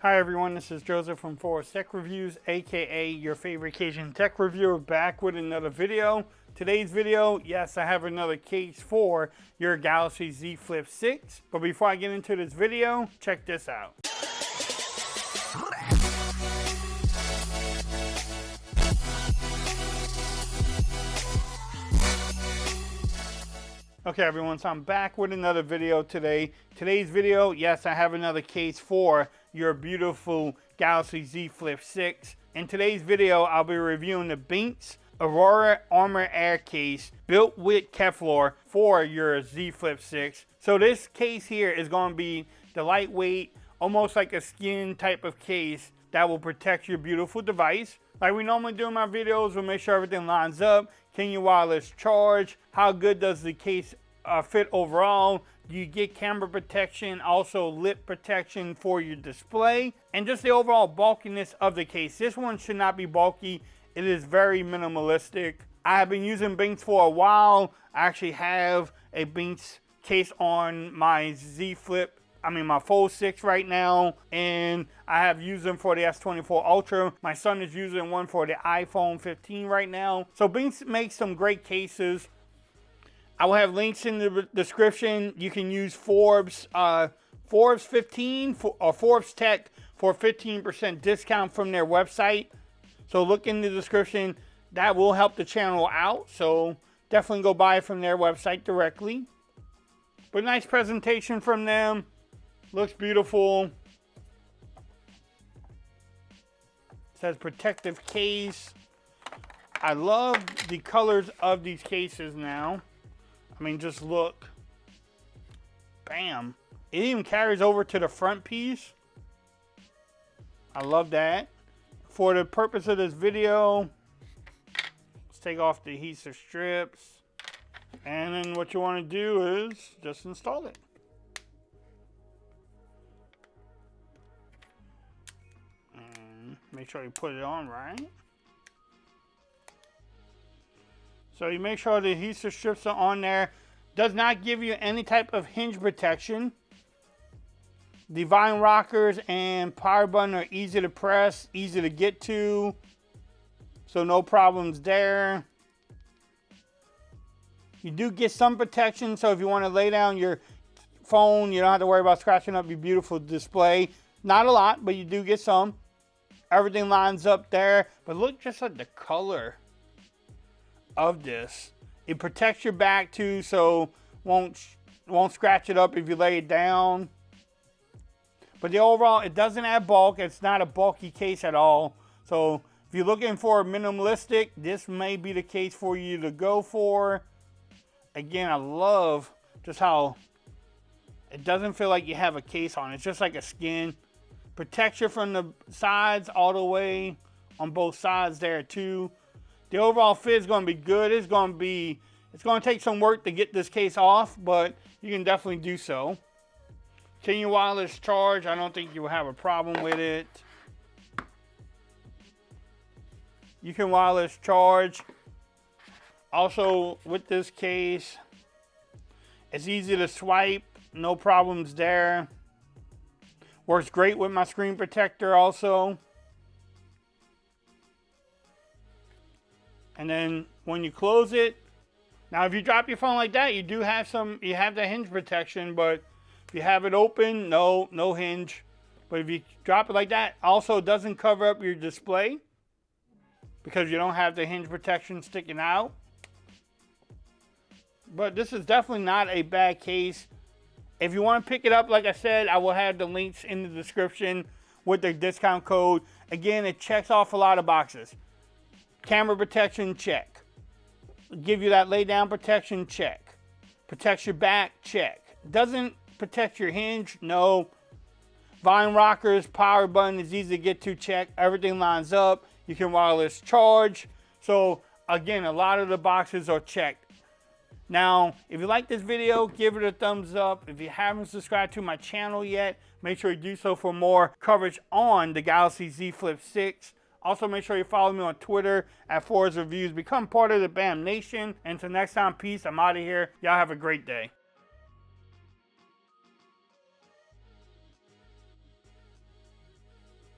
Hi everyone, this is Joseph from Forest Tech Reviews, aka your favorite Cajun tech reviewer, back with another video. Today's video, yes, I have another case for your Galaxy Z Flip 6. But before I get into this video, check this out. Okay everyone, so I'm back with another video today. Today's video, yes, I have another case for your beautiful Galaxy Z Flip 6. In today's video, I'll be reviewing the Benks Aurora ArmorAir case built with Kevlar for your Z Flip 6. So this case here is going to be the lightweight, almost like a skin type of case that will protect your beautiful device. Like we normally do in my videos, we'll make sure everything lines up. Can you wireless charge? How good does the case fit overall? Do you get camera protection, also lip protection for your display? And just the overall bulkiness of the case. This one should not be bulky. It is very minimalistic. I have been using Benks for a while. I actually have a Benks case on my my Fold 6 right now, and I have used them for the S24 Ultra. My son is using one for the iPhone 15 right now. So Benks makes some great cases. I will have links in the description. You can use Forbes 15 or Forbes Tech for 15% discount from their website. So look in the description. That will help the channel out. So definitely go buy it from their website directly. But nice presentation from them. Looks beautiful. It says protective case. I love the colors of these cases now. I mean, just look. Bam. It even carries over to the front piece. I love that. For the purpose of this video, let's take off the adhesive strips. And then what you want to do is just install it. Make sure you put it on right. So you make sure the adhesive strips are on there. Does not give you any type of hinge protection. The vine rockers and power button are easy to press, easy to get to. So no problems there. You do get some protection, so if you want to lay down your phone, you don't have to worry about scratching up your beautiful display. Not a lot, but you do get some. Everything lines up there, but look just at the color of this. It protects your back too, so won't scratch it up if you lay it down. But the overall, it doesn't add bulk. It's not a bulky case at all. So if you're looking for a minimalistic, this may be the case for you to go for. Again, I love just how it doesn't feel like you have a case on. It's just like a skin. Protects you from the sides all the way on both sides there too. The overall fit is going to be good. It's going to take some work to get this case off, but you can definitely do so. Can you wireless charge? I don't think you will have a problem with it. You can wireless charge. Also with this case, it's easy to swipe. No problems there. Works great with my screen protector also. And then when you close it, now if you drop your phone like that, you have the hinge protection, but if you have it open, no hinge. But if you drop it like that, also doesn't cover up your display because you don't have the hinge protection sticking out. But this is definitely not a bad case. If you want to pick it up, like I said, I will have the links in the description with the discount code. Again, it checks off a lot of boxes. Camera protection, check. Give you that lay down protection, check. Protects your back, check. Doesn't protect your hinge, no. Vine rockers, power button is easy to get to, check. Everything lines up. You can wireless charge. So again, a lot of the boxes are checked. Now, if you like this video, give it a thumbs up. If you haven't subscribed to my channel yet, make sure you do so for more coverage on the Galaxy Z Flip 6. Also, make sure you follow me on Twitter at Forest Reviews. Become part of the BAM Nation. And until next time, peace. I'm out of here. Y'all have a great day.